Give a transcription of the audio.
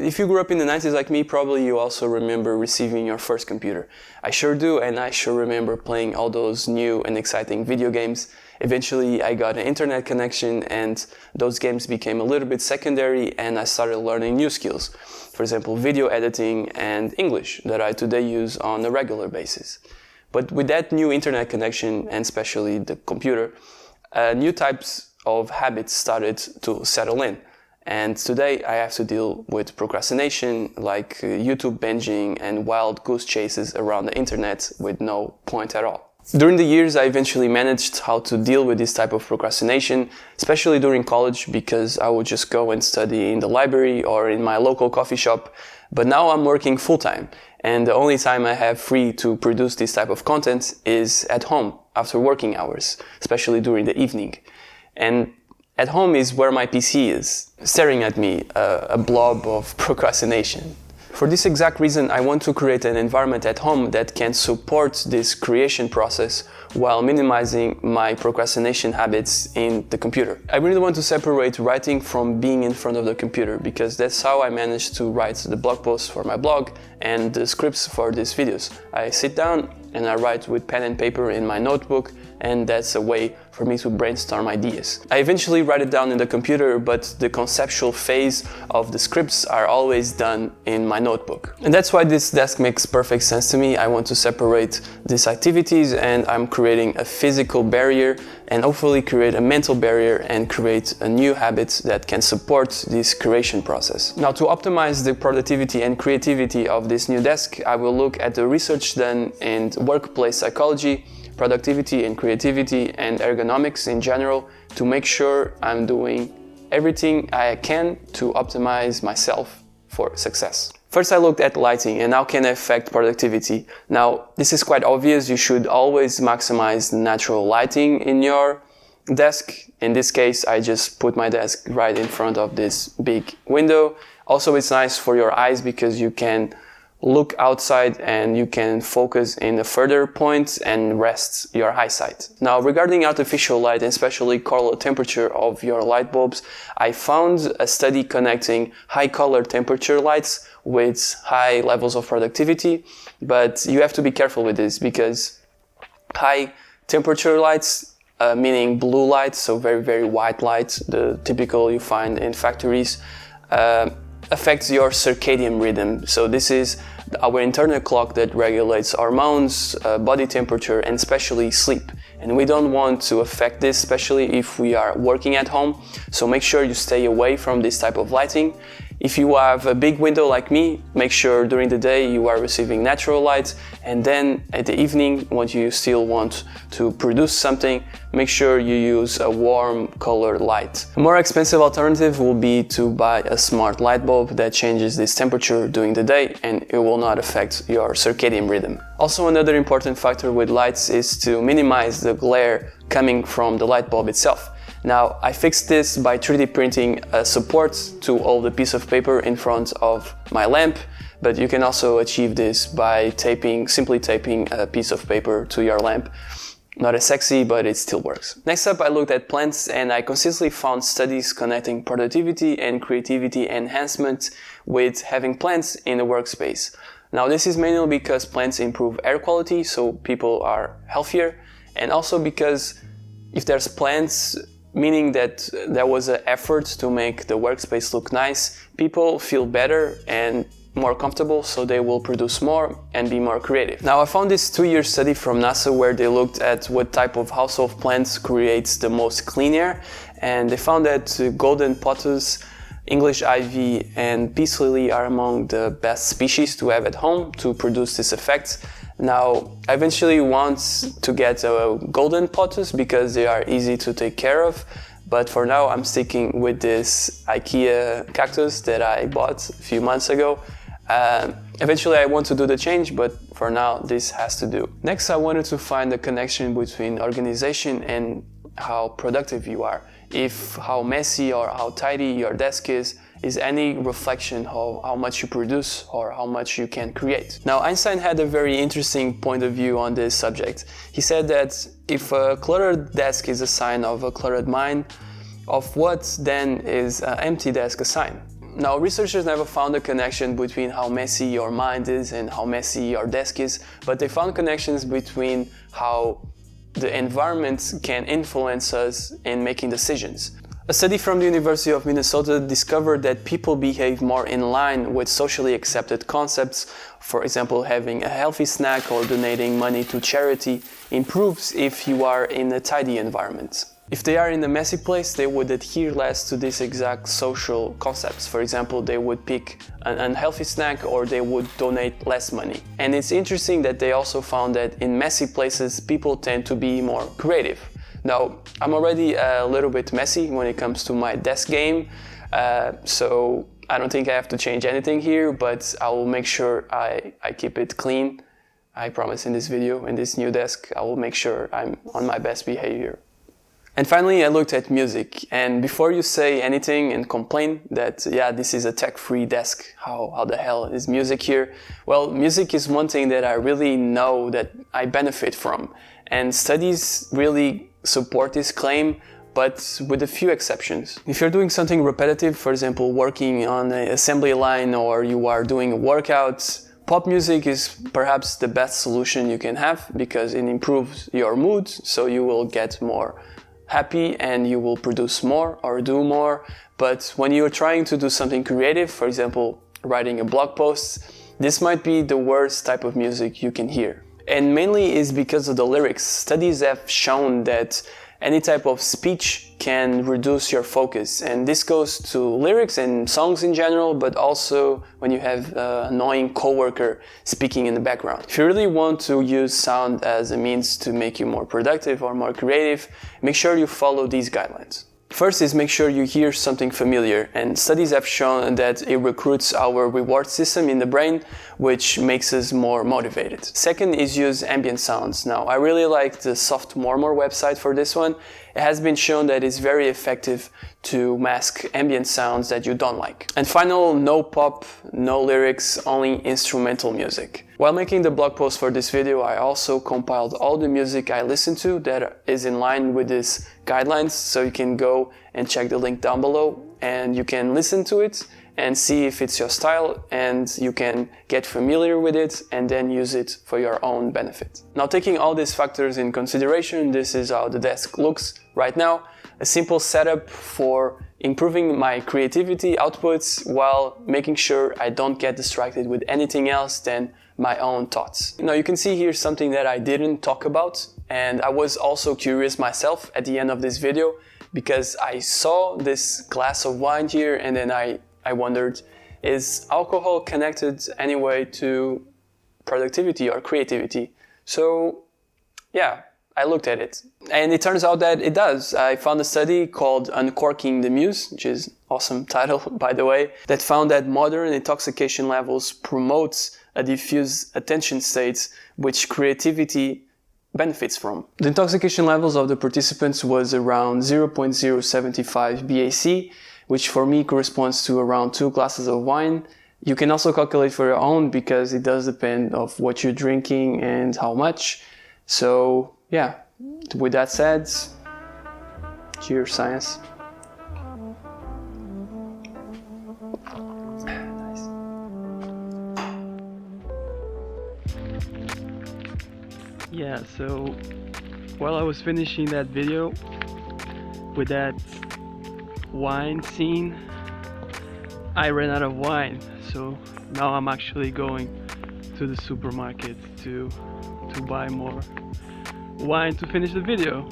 If you grew up in the 90s like me, probably you also remember receiving your first computer. I sure do, and I sure remember playing all those new and exciting video games. Eventually, I got an internet connection, and those games became a little bit secondary, and I started learning new skills. For example, video editing and English that I today use on a regular basis. But with that new internet connection, and especially the computer, new types of habits started to settle in. And today I have to deal with procrastination, like YouTube binging and wild goose chases around the internet with no point at all. During the years, I eventually managed how to deal with this type of procrastination, especially during college, because I would just go and study in the library or in my local coffee shop. But now I'm working full-time, and the only time I have free to produce this type of content is at home after working hours, especially during the evening. And at home is where my PC is, staring at me, a blob of procrastination. For this exact reason, I want to create an environment at home that can support this creation process while minimizing my procrastination habits in the computer. I really want to separate writing from being in front of the computer, because that's how I managed to write the blog posts for my blog and the scripts for these videos. I sit down and I write with pen and paper in my notebook, and that's a way for me to brainstorm ideas. I eventually write it down in the computer, but the conceptual phase of the scripts are always done in my notebook. And that's why this desk makes perfect sense to me. I want to separate these activities, and I'm creating a physical barrier and hopefully create a mental barrier and create a new habit that can support this creation process. Now, to optimize the productivity and creativity of this new desk, I will look at the research done in workplace psychology, productivity and creativity, and ergonomics in general, to make sure I'm doing everything I can to optimize myself for success. First, I looked at lighting and how can it affect productivity. Now, this is quite obvious. You should always maximize the natural lighting in your desk. In this case, I just put my desk right in front of this big window. Also, it's nice for your eyes because you can look outside and you can focus in a further point and rest your eyesight. Now, regarding artificial light and especially color temperature of your light bulbs, I found a study connecting high color temperature lights with high levels of productivity, but you have to be careful with this because high temperature lights, meaning blue light, so very, very white light, the typical you find in factories, affects your circadian rhythm. So this is our internal clock that regulates hormones, body temperature, and especially sleep. And we don't want to affect this, especially if we are working at home. So make sure you stay away from this type of lighting. If you have a big window like me, make sure during the day you are receiving natural light, and then at the evening, when you still want to produce something, make sure you use a warm colored light. A more expensive alternative will be to buy a smart light bulb that changes this temperature during the day, and it will not affect your circadian rhythm. Also, another important factor with lights is to minimize the glare coming from the light bulb itself. Now, I fixed this by 3D printing a support to hold a piece of paper in front of my lamp, but you can also achieve this by simply taping a piece of paper to your lamp. Not as sexy, but it still works. Next up, I looked at plants, and I consistently found studies connecting productivity and creativity enhancement with having plants in the workspace. Now, this is mainly because plants improve air quality, so people are healthier, and also because if there's plants, meaning that there was an effort to make the workspace look nice, people feel better and more comfortable, so they will produce more and be more creative. Now, I found this 2-year study from NASA where they looked at what type of household plants creates the most clean air, and they found that golden pothos, English ivy, and peace lily are among the best species to have at home to produce this effect. Now, I eventually want to get a golden pothos because they are easy to take care of, but for now I'm sticking with this IKEA cactus that I bought a few months ago. Eventually I want to do the change, but for now this has to do. Next, I wanted to find the connection between organization and how productive you are. If how messy or how tidy your desk is any reflection of how much you produce or how much you can create. Now, Einstein had a very interesting point of view on this subject. He said that if a cluttered desk is a sign of a cluttered mind, of what then is an empty desk a sign? Now, researchers never found a connection between how messy your mind is and how messy your desk is, but they found connections between how the environment can influence us in making decisions. A study from the University of Minnesota discovered that people behave more in line with socially accepted concepts. For example, having a healthy snack or donating money to charity improves if you are in a tidy environment. If they are in a messy place, they would adhere less to these exact social concepts. For example, they would pick an unhealthy snack or they would donate less money. And it's interesting that they also found that in messy places, people tend to be more creative. Now, I'm already a little bit messy when it comes to my desk game, so I don't think I have to change anything here, but I will make sure I keep it clean. I promise in this video, in this new desk, I will make sure I'm on my best behavior. And finally, I looked at music, and before you say anything and complain that, yeah, this is a tech-free desk, how the hell is music here? Well, music is one thing that I really know that I benefit from, and studies really support this claim, but with a few exceptions. If you're doing something repetitive, for example, working on an assembly line or you are doing workouts, pop music is perhaps the best solution you can have because it improves your mood, so you will get more happy and you will produce more or do more. But when you're trying to do something creative, for example, writing a blog post, this might be the worst type of music you can hear. And mainly is because of the lyrics. Studies have shown that any type of speech can reduce your focus. And this goes to lyrics and songs in general, but also when you have an annoying coworker speaking in the background. If you really want to use sound as a means to make you more productive or more creative, make sure you follow these guidelines. First is make sure you hear something familiar, and studies have shown that it recruits our reward system in the brain, which makes us more motivated. Second is use ambient sounds. Now, I really like the Soft Murmur website for this one. It has been shown that it's very effective to mask ambient sounds that you don't like. And final, no pop, no lyrics, only instrumental music. While making the blog post for this video, I also compiled all the music I listen to that is in line with these guidelines, so you can go and check the link down below and you can listen to it and see if it's your style, and you can get familiar with it and then use it for your own benefit. Now, taking all these factors in consideration, this is how the desk looks right now. A simple setup for improving my creativity outputs while making sure I don't get distracted with anything else than my own thoughts. Now, you can see here something that I didn't talk about, and I was also curious myself at the end of this video because I saw this glass of wine here and then I wondered, is alcohol connected anyway to productivity or creativity? So yeah, I looked at it and it turns out that it does. I found a study called Uncorking the Muse, which is an awesome title by the way, that found that modern intoxication levels promotes a diffuse attention state which creativity benefits from. The intoxication levels of the participants was around 0.075 BAC, which for me corresponds to around 2 glasses of wine. You can also calculate for your own because it does depend on what you're drinking and how much. So yeah, with that said, cheers, science. Nice. Yeah, so while I was finishing that video with that wine scene, I ran out of wine, so now I'm actually going to the supermarket to buy more wine to finish the video.